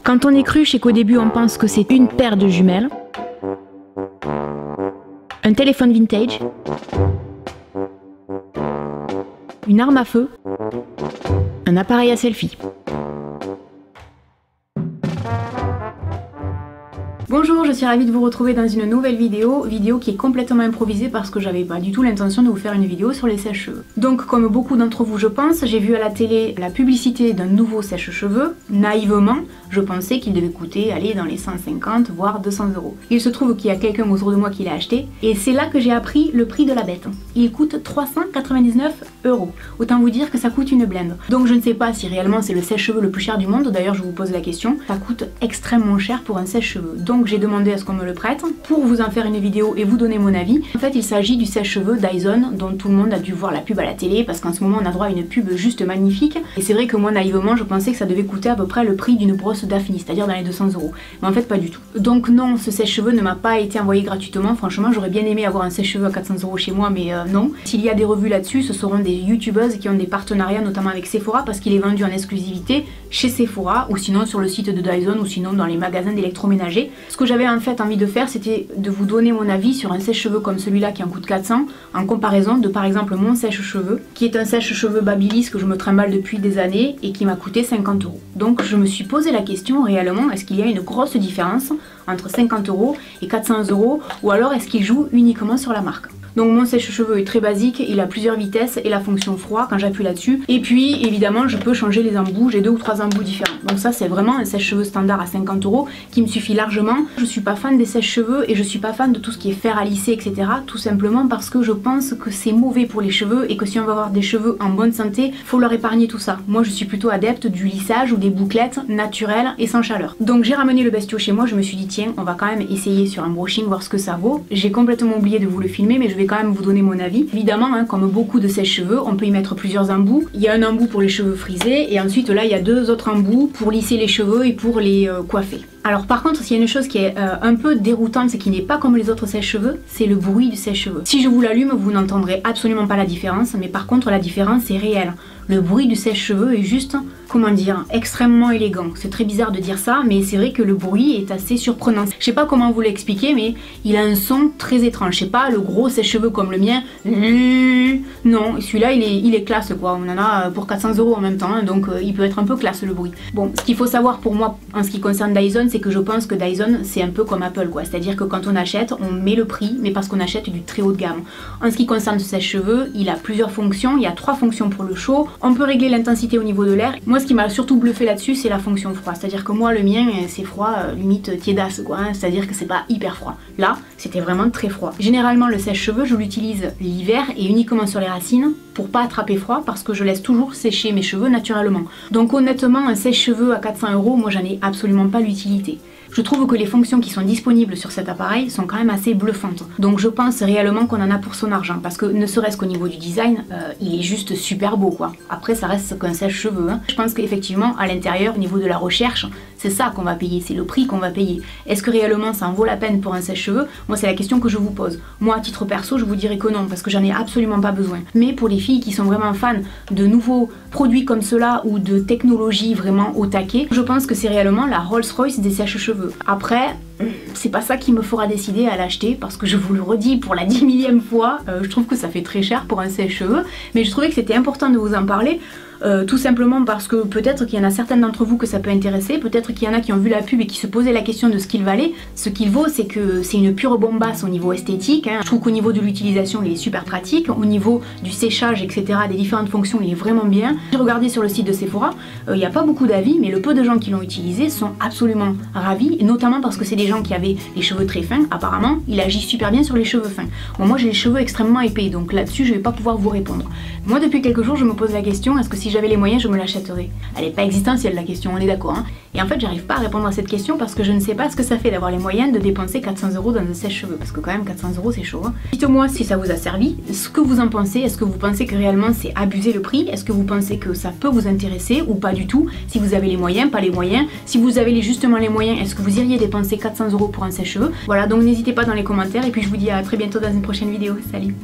Quand on est cruche et qu'au début on pense que c'est une paire de jumelles, un téléphone vintage, une arme à feu, un appareil à selfie. Bonjour, je suis ravie de vous retrouver dans une nouvelle vidéo qui est complètement improvisée parce que j'avais pas du tout l'intention de vous faire une vidéo sur les sèche-cheveux. Donc comme beaucoup d'entre vous je pense, j'ai vu à la télé la publicité d'un nouveau sèche-cheveux. Naïvement, je pensais qu'il devait coûter, allez, dans les 150 voire 200 €. Il se trouve qu'il y a quelqu'un autour de moi qui l'a acheté et c'est là que j'ai appris le prix de la bête. Il coûte 399 €. Autant vous dire que ça coûte une blinde. Donc je ne sais pas si réellement c'est le sèche-cheveux le plus cher du monde, d'ailleurs je vous pose la question. Ça coûte extrêmement cher pour un sèche-cheveux. Donc j'ai demandé à ce qu'on me le prête pour vous en faire une vidéo et vous donner mon avis. En fait il s'agit du sèche-cheveux Dyson dont tout le monde a dû voir la pub à la télé parce qu'en ce moment on a droit à une pub juste magnifique. Et c'est vrai que moi naïvement je pensais que ça devait coûter à peu près le prix d'une brosse Daphne, c'est-à-dire dans les 200 €. Mais en fait pas du tout. Donc non, ce sèche-cheveux ne m'a pas été envoyé gratuitement. Franchement j'aurais bien aimé avoir un sèche-cheveux à 400 € chez moi mais non. S'il y a des revues là-dessus, ce seront des youtubeuses qui ont des partenariats notamment avec Sephora parce qu'il est vendu en exclusivité chez Sephora ou sinon sur le site de Dyson ou sinon dans les magasins d'électroménager. Ce que j'avais en fait envie de faire, c'était de vous donner mon avis sur un sèche-cheveux comme celui-là qui en coûte 400 en comparaison de par exemple mon sèche-cheveux qui est un sèche-cheveux Babyliss que je me trimballe depuis des années et qui m'a coûté 50 €. Donc je me suis posé la question réellement, est-ce qu'il y a une grosse différence entre 50 € et 400 € ou alors est-ce qu'il joue uniquement sur la marque? Donc mon sèche-cheveux est très basique, il a plusieurs vitesses et la fonction froid quand j'appuie là-dessus. Et puis évidemment je peux changer les embouts, j'ai 2 ou 3 embouts différents. Donc ça c'est vraiment un sèche-cheveux standard à 50 € qui me suffit largement. Je suis pas fan des sèche-cheveux et je suis pas fan de tout ce qui est fer à lisser etc. Tout simplement parce que je pense que c'est mauvais pour les cheveux et que si on veut avoir des cheveux en bonne santé, faut leur épargner tout ça. Moi je suis plutôt adepte du lissage ou des bouclettes naturelles et sans chaleur. Donc j'ai ramené le bestiau chez moi, je me suis dit tiens on va quand même essayer sur un brushing voir ce que ça vaut. J'ai complètement oublié de vous le filmer mais je vais quand même vous donner mon avis. Évidemment, hein, comme beaucoup de sèche-cheveux, on peut y mettre plusieurs embouts. Il y a un embout pour les cheveux frisés et ensuite là il y a 2 autres embouts pour lisser les cheveux et pour les coiffer. Alors par contre, s'il y a une chose qui est un peu déroutante, c'est qui n'est pas comme les autres sèche-cheveux, c'est le bruit du sèche-cheveux. Si je vous l'allume, vous n'entendrez absolument pas la différence, mais par contre la différence est réelle. Le bruit du sèche-cheveux est juste, comment dire, extrêmement élégant. C'est très bizarre de dire ça, mais c'est vrai que le bruit est assez surprenant. Je sais pas comment vous l'expliquer, mais il a un son très étrange. Je sais pas, le gros sèche-cheveux comme le mien, non, celui-là il est classe quoi. On en a pour 400 € en même temps, hein, donc il peut être un peu classe le bruit. Bon, ce qu'il faut savoir pour moi en ce qui concerne Dyson, c'est que je pense que Dyson c'est un peu comme Apple quoi. C'est-à-dire que quand on achète, on met le prix, mais parce qu'on achète du très haut de gamme. En ce qui concerne ce sèche-cheveux, il a plusieurs fonctions. Il y a 3 fonctions pour le chaud. On peut régler l'intensité au niveau de l'air. Moi ce qui m'a surtout bluffé là-dessus c'est la fonction froid. C'est-à-dire que moi le mien c'est froid limite tiédasse quoi. Hein. C'est-à-dire que c'est pas hyper froid. Là c'était vraiment très froid. Généralement le sèche-cheveux je l'utilise l'hiver et uniquement sur les racines pour pas attraper froid parce que je laisse toujours sécher mes cheveux naturellement. Donc honnêtement un sèche-cheveux à 400 €, moi j'en ai absolument pas l'utilité. Je trouve que les fonctions qui sont disponibles sur cet appareil sont quand même assez bluffantes. Donc je pense réellement qu'on en a pour son argent. Parce que ne serait-ce qu'au niveau du design, il est juste super beau quoi. Après ça reste qu'un sèche-cheveux. Hein. Je pense qu'effectivement à l'intérieur, au niveau de la recherche, c'est ça qu'on va payer, c'est le prix qu'on va payer. Est-ce que réellement ça en vaut la peine pour un sèche-cheveux? Moi c'est la question que je vous pose. Moi à titre perso je vous dirais que non parce que j'en ai absolument pas besoin. Mais pour les filles qui sont vraiment fans de nouveaux produits comme cela ou de technologie vraiment au taquet, je pense que c'est réellement la Rolls-Royce des sèche-cheveux. Après, c'est pas ça qui me fera décider à l'acheter parce que je vous le redis pour la 10 000e fois, je trouve que ça fait très cher pour un sèche-cheveux, mais je trouvais que c'était important de vous en parler. Tout simplement parce que peut-être qu'il y en a certaines d'entre vous que ça peut intéresser, peut-être qu'il y en a qui ont vu la pub et qui se posaient la question de ce qu'il valait. Ce qu'il vaut, c'est que c'est une pure bombasse au niveau esthétique, hein. Je trouve qu'au niveau de l'utilisation il est super pratique, au niveau du séchage etc, des différentes fonctions il est vraiment bien. J'ai regardé sur le site de Sephora, il n'y a pas beaucoup d'avis mais le peu de gens qui l'ont utilisé sont absolument ravis, et notamment parce que c'est des gens qui avaient les cheveux très fins, apparemment il agit super bien sur les cheveux fins. Bon, moi j'ai les cheveux extrêmement épais donc là-dessus je vais pas pouvoir vous répondre. Moi depuis quelques jours je me pose la question, est-ce que si j'avais les moyens je me l'achèterais? Elle n'est pas existentielle la question, on est d'accord hein. Et en fait j'arrive pas à répondre à cette question parce que je ne sais pas ce que ça fait d'avoir les moyens de dépenser 400 € dans un sèche-cheveux, parce que quand même 400 € c'est chaud hein. Dites-moi si ça vous a servi, ce que vous en pensez, est-ce que vous pensez que réellement c'est abuser le prix, est-ce que vous pensez que ça peut vous intéresser ou pas du tout, si vous avez les moyens, pas les moyens, si vous avez justement les moyens, est-ce que vous iriez dépenser 400 € pour un sèche-cheveux? Voilà, donc n'hésitez pas dans les commentaires et puis je vous dis à très bientôt dans une prochaine vidéo, salut.